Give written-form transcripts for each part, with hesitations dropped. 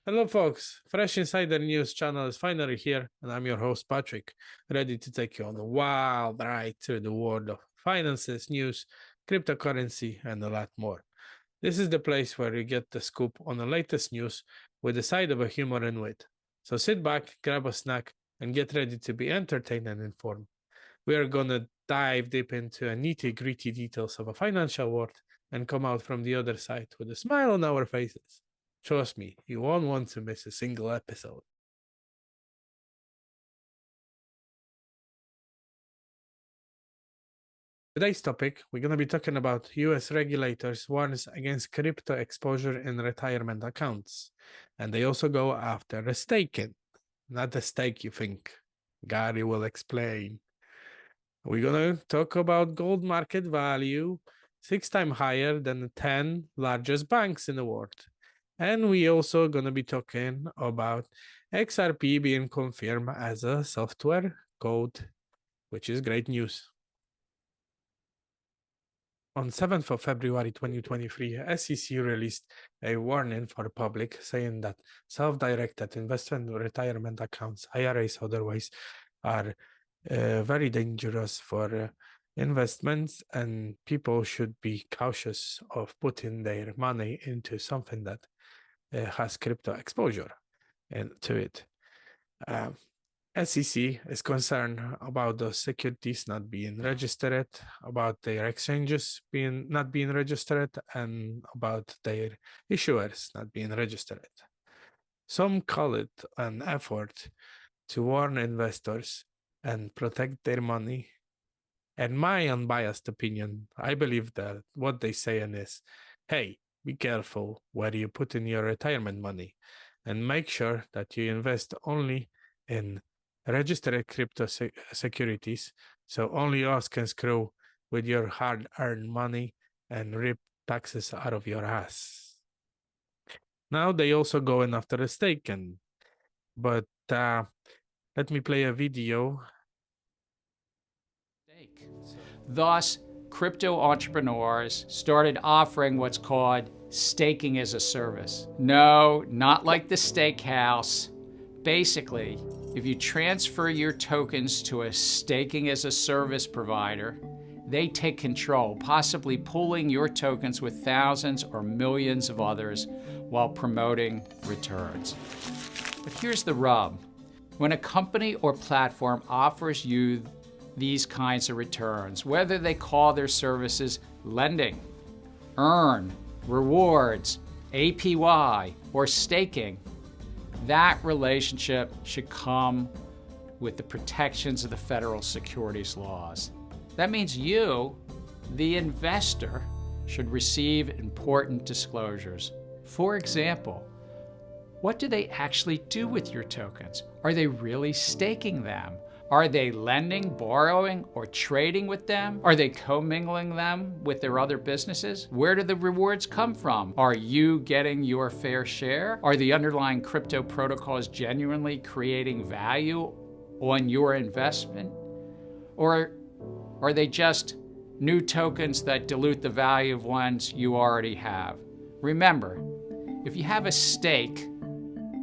Hello, folks. Fresh Insider News channel is finally here, and I'm your host, Patrick, ready to take you on a wild ride through the world of finances, news, cryptocurrency, and a lot more. This is the place where you get the scoop on the latest news with a side of a humor and wit. So sit back, grab a snack, and get ready to be entertained and informed. We are going to dive deep into the nitty-gritty details of a financial world and come out from the other side with a smile on our faces. Trust me, you won't want to miss a single episode. Today's topic, we're going to be talking about US regulators warns against crypto exposure in retirement accounts. And they also go after the staking, not the stake you think. Gary will explain. We're going to talk about gold market value, 6 times higher than the 10 largest banks in the world. And we also going to be talking about XRP being confirmed as a software code, which is great news. On 7th of February 2023, SEC released a warning for the public saying that self-directed investment retirement accounts, IRAs otherwise, are very dangerous for investments, and people should be cautious of putting their money into something that has crypto exposure to it. SEC is concerned about the securities not being registered, about their exchanges not being registered, and about their issuers not being registered. Some call it an effort to warn investors and protect their money. And my unbiased opinion, I believe that what they saying is, hey, be careful where you put in your retirement money and make sure that you invest only in registered crypto securities, so only us can screw with your hard-earned money and rip taxes out of your ass. Now they also going after a staking, but let me play a video. Thus, crypto entrepreneurs started offering what's called staking as a service. No, not like the steakhouse. Basically, if you transfer your tokens to a staking as a service provider, they take control, possibly pooling your tokens with thousands or millions of others while promoting returns. But here's the rub. When a company or platform offers you these kinds of returns, whether they call their services lending, earn, rewards, APY, or staking, that relationship should come with the protections of the federal securities laws. That means you, the investor, should receive important disclosures. For example, what do they actually do with your tokens? Are they really staking them? Are they lending, borrowing, or trading with them? Are they commingling them with their other businesses? Where do the rewards come from? Are you getting your fair share? Are the underlying crypto protocols genuinely creating value on your investment? Or are they just new tokens that dilute the value of ones you already have? Remember, if you have a stake,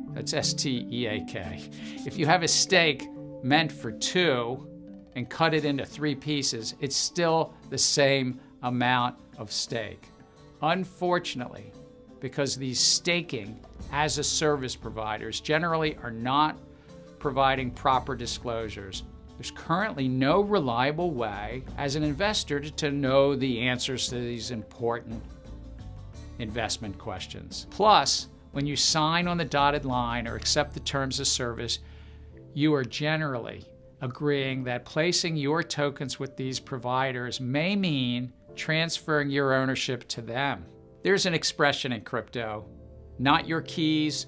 that's S-T-E-A-K, if you have a stake meant for 2 and cut it into 3 pieces, it's still the same amount of stake. Unfortunately, because these staking as a service providers generally are not providing proper disclosures, there's currently no reliable way as an investor to know the answers to these important investment questions. Plus, when you sign on the dotted line or accept the terms of service, you are generally agreeing that placing your tokens with these providers may mean transferring your ownership to them. There's an expression in crypto, not your keys,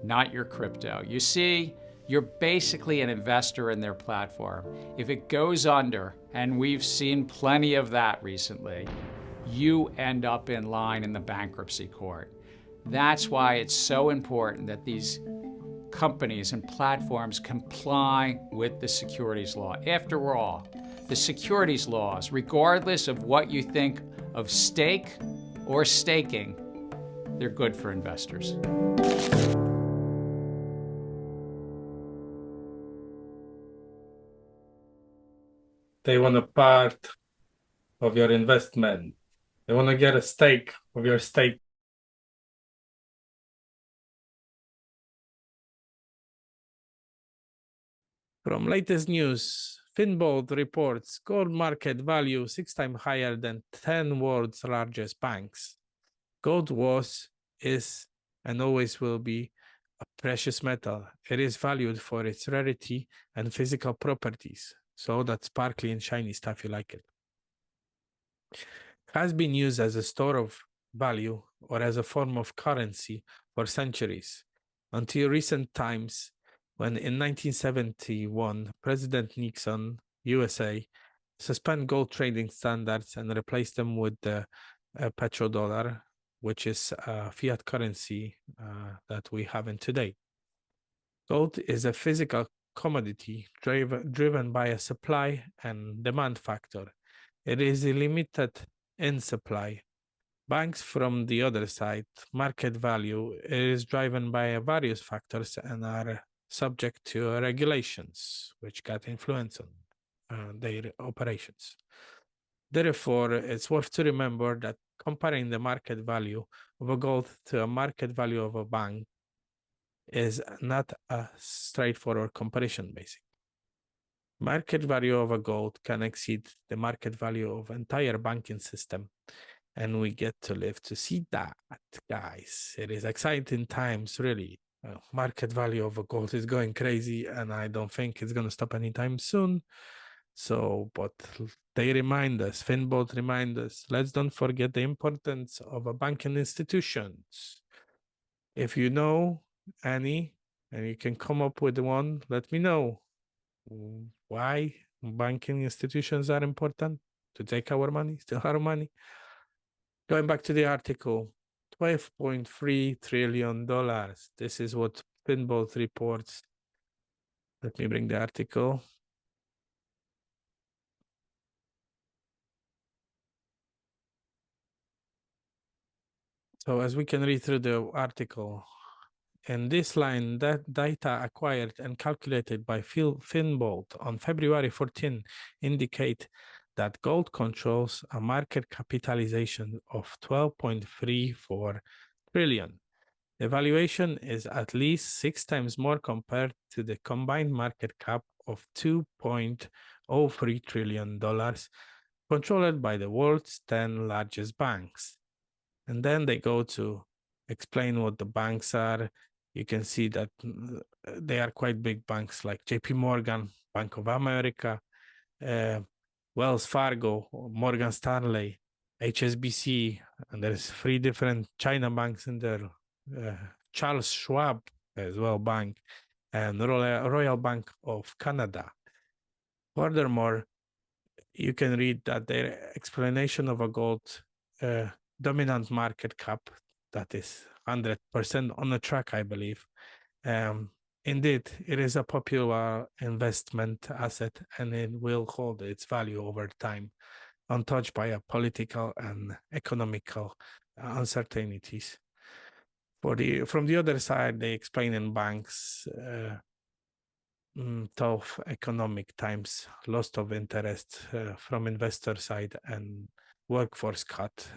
not your crypto. You see, you're basically an investor in their platform. If it goes under, and we've seen plenty of that recently, you end up in line in the bankruptcy court. That's why it's so important that these companies and platforms comply with the securities law. After all, the securities laws, regardless of what you think of stake or staking, they're good for investors. They want a part of your investment. They want to get a stake of your stake. From latest news, Finbold reports gold market value 6 times higher than 10 world's largest banks. Gold was, is, and always will be a precious metal. It is valued for its rarity and physical properties, so that sparkly and shiny stuff you like it. Has been used as a store of value or as a form of currency for centuries, until recent times when in 1971, President Nixon, USA, suspended gold trading standards and replaced them with the petrodollar, which is a fiat currency that we have in today. Gold is a physical commodity driven by a supply and demand factor. It is limited in supply. Banks, from the other side, market value is driven by various factors and are subject to regulations, which got influence on their operations. Therefore, it's worth to remember that comparing the market value of a gold to a market value of a bank is not a straightforward comparison, basically. Market value of a gold can exceed the market value of entire banking system, and we get to live to see that, guys. It is exciting times, really. Market value of a gold is going crazy, and I don't think it's going to stop anytime soon. So, but they remind us, Finbold remind us, let's don't forget the importance of a banking institutions. If you know any, and you can come up with one, let me know why banking institutions are important to take our money, steal our money. Going back to the article, $12.3 trillion. This is what Finbold reports. Let me bring the article. So as we can read through the article, in this line, that data acquired and calculated by Finbold on February 14 indicate that gold controls a market capitalization of 12.34 trillion. The valuation is at least 6 times more compared to the combined market cap of $2.03 trillion controlled by the world's 10 largest banks. And then they go to explain what the banks are. You can see that they are quite big banks like JP Morgan, Bank of America, Wells Fargo, Morgan Stanley, HSBC, and there's 3 different China banks in there. Charles Schwab as well bank, and Royal Bank of Canada. Furthermore, you can read that their explanation of a gold dominant market cap that is 100% on the track, I believe. Indeed, it is a popular investment asset, and it will hold its value over time, untouched by a political and economical uncertainties. From the other side, they explain in banks tough economic times, loss of interest from investor side, and workforce cut.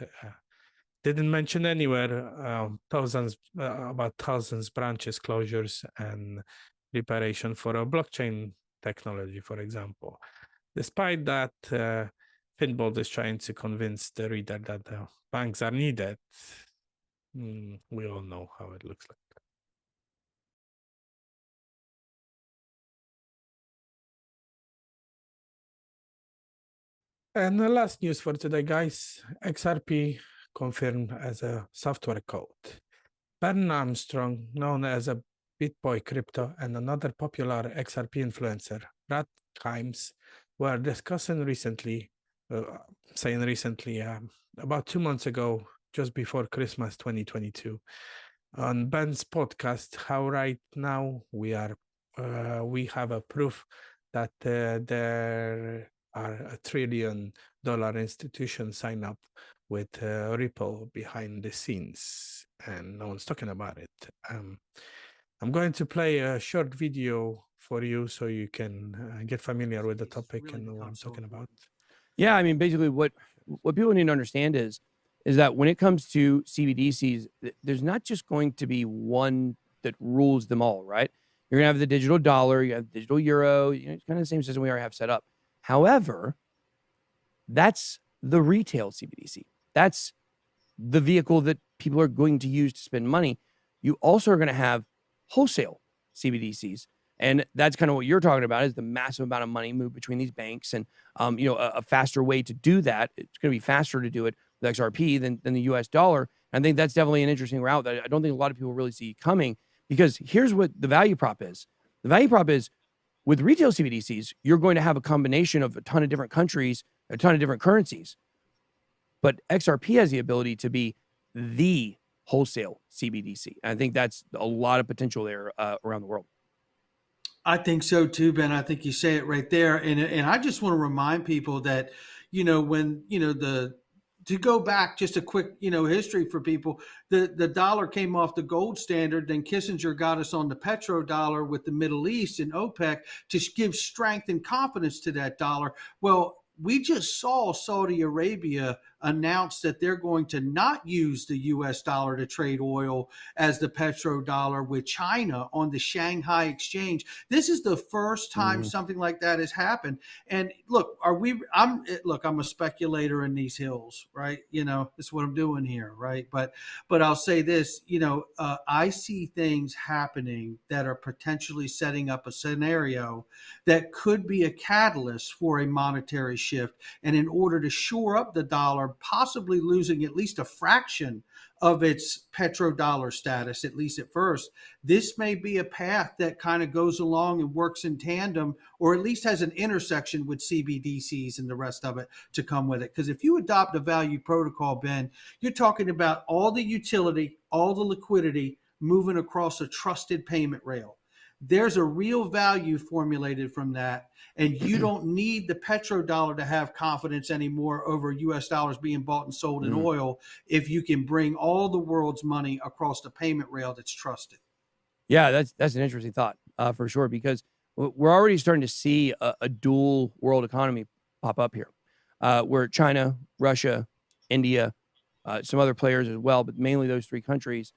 Didn't mention anywhere about thousands branches closures and preparation for a blockchain technology, for example. Despite that, Finbold is trying to convince the reader that banks are needed. We all know how it looks like. And the last news for today, guys, XRP confirmed as a software code. Ben Armstrong, known as a BitBoy Crypto, and another popular XRP influencer, Brad Kimes, were discussing recently, about 2 months ago, just before Christmas 2022, on Ben's podcast, how right now we have a proof that there are $1 trillion institutions sign up with Ripple behind the scenes, and no one's talking about it. I'm going to play a short video for you so you can get familiar with the topic and what I'm talking about? Yeah, I mean, basically what people need to understand is that when it comes to CBDCs, there's not just going to be one that rules them all, right? You're gonna have the digital dollar, you have digital euro, it's kind of the same system we already have set up. However, that's the retail CBDC. That's the vehicle that people are going to use to spend money. You also are going to have wholesale CBDCs. And that's kind of what you're talking about, is the massive amount of money moved between these banks. And, a faster way to do that, it's going to be faster to do it with XRP than the US dollar. And I think that's definitely an interesting route that I don't think a lot of people really see coming, because here's what the value prop is. The value prop is, with retail CBDCs, you're going to have a combination of a ton of different countries, a ton of different currencies. But XRP has the ability to be the wholesale CBDC. And I think that's a lot of potential there around the world. I think so too, Ben. I think you say it right there. And I just want to remind people that, when, to go back just a quick, history for people, the dollar came off the gold standard. Then Kissinger got us on the petrodollar with the Middle East and OPEC to give strength and confidence to that dollar. Well, we just saw Saudi Arabia announce that they're going to not use the US dollar to trade oil as the petrodollar with China on the Shanghai exchange. This is the first time something like that has happened. And look, I'm a speculator in these hills, right? That's what I'm doing here, right? But I'll say this, I see things happening that are potentially setting up a scenario that could be a catalyst for a monetary shift. And in order to shore up the dollar, possibly losing at least a fraction of its petrodollar status, at least at first, this may be a path that kind of goes along and works in tandem, or at least has an intersection with CBDCs and the rest of it to come with it. Because if you adopt a value protocol, Ben, you're talking about all the utility, all the liquidity moving across a trusted payment rail. There's a real value formulated from that. And you don't need the petrodollar to have confidence anymore over US dollars being bought and sold in oil if you can bring all the world's money across the payment rail that's trusted. Yeah, that's an interesting thought for sure, because we're already starting to see a dual world economy pop up here, where China, Russia, India, some other players as well, but mainly those three countries,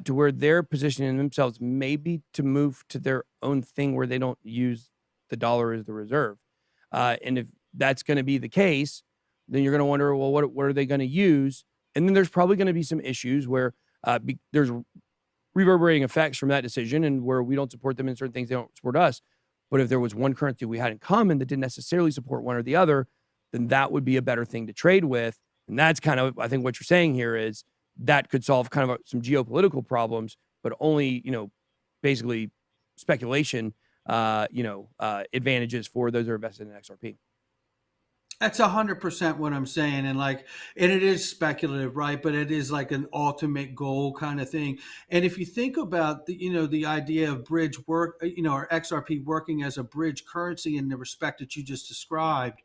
to where they're positioning themselves maybe to move to their own thing where they don't use the dollar as the reserve. And if that's going to be the case, then you're going to wonder, well, what are they going to use? And then there's probably going to be some issues where there's reverberating effects from that decision, and where we don't support them in certain things, they don't support us. But if there was one currency we had in common that didn't necessarily support one or the other, then that would be a better thing to trade with. And that's kind of, I think what you're saying here is that could solve kind of some geopolitical problems, but only, basically speculation, advantages for those who are invested in XRP. That's 100% what I'm saying. And it is speculative, right? But it is like an ultimate goal kind of thing. And if you think about the idea of bridge work, or XRP working as a bridge currency in the respect that you just described,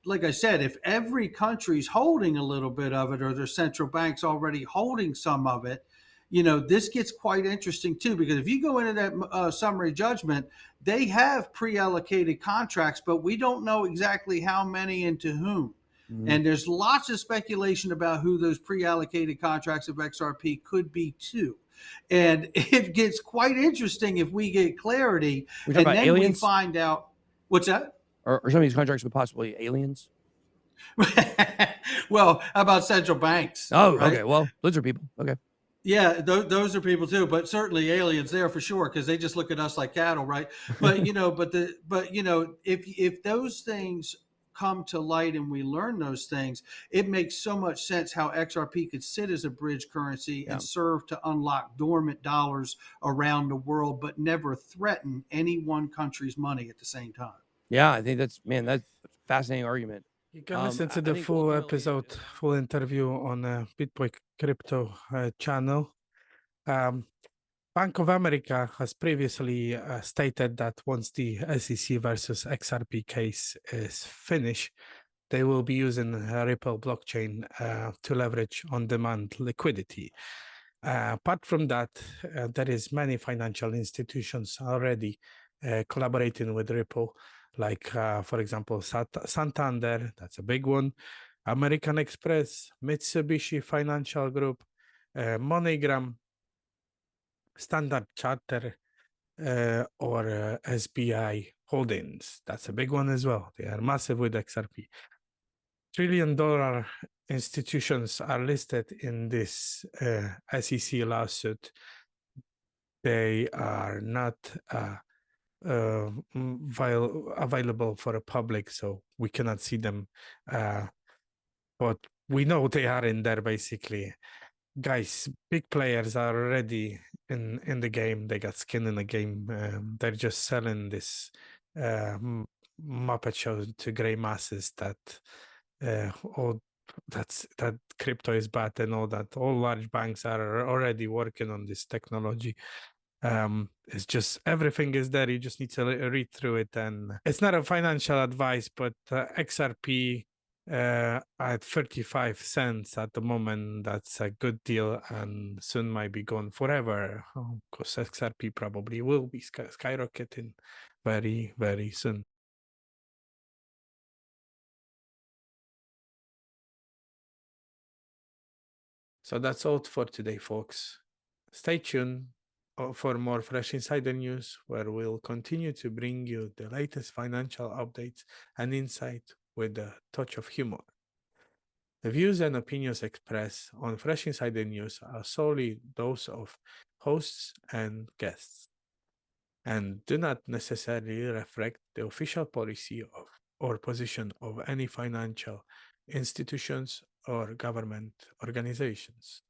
like I said, if every country's holding a little bit of it, or their central bank's already holding some of it, this gets quite interesting too, because if you go into that summary judgment, they have pre-allocated contracts, but we don't know exactly how many and to whom. And there's lots of speculation about who those pre-allocated contracts of XRP could be to. And it gets quite interesting if we get clarity. And then aliens? We find out. What's that? Or some of these contracts with possibly aliens? Well, how about central banks? Oh, right? Okay. Well, those are people. Okay. Yeah, those are people too, but certainly aliens there for sure, because they just look at us like cattle, right? But if those things come to light and we learn those things, it makes so much sense how XRP could sit as a bridge currency and serve to unlock dormant dollars around the world, but never threaten any one country's money at the same time. Yeah, I think that's a fascinating argument. You can listen to the full episode, full interview on Bitboy Crypto channel. Bank of America has previously stated that once the SEC versus XRP case is finished, they will be using Ripple blockchain to leverage on-demand liquidity. Apart from that, there is many financial institutions already collaborating with Ripple, like, for example, Santander, that's a big one, American Express, Mitsubishi Financial Group, MoneyGram, Standard Chartered, or SBI Holdings. That's a big one as well. They are massive with XRP. $1 trillion institutions are listed in this SEC lawsuit. They are not available for the public, so we cannot see them. But we know they are in there, basically. Guys, big players are already in the game. They got skin in the game. They're just selling this Muppet show to gray masses that that crypto is bad and all that. All large banks are already working on this technology. It's just everything is there. You just need to read through it, and it's not a financial advice, but XRP at 35 cents at the moment, that's a good deal, and soon might be gone forever, because XRP probably will be skyrocketing very, very soon. So that's all for today, folks. Stay tuned for more Fresh Insider news, where we'll continue to bring you the latest financial updates and insight with a touch of humor. The views and opinions expressed on Fresh Insider News are solely those of hosts and guests, and do not necessarily reflect the official policy of or position of any financial institutions or government organizations.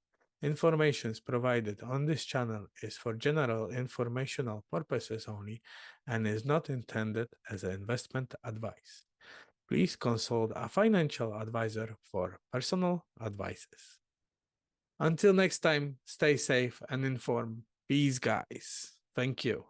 Information provided on this channel is for general informational purposes only and is not intended as an investment advice. Please consult a financial advisor for personal advices. Until next time, stay safe and informed. Peace, guys. Thank you.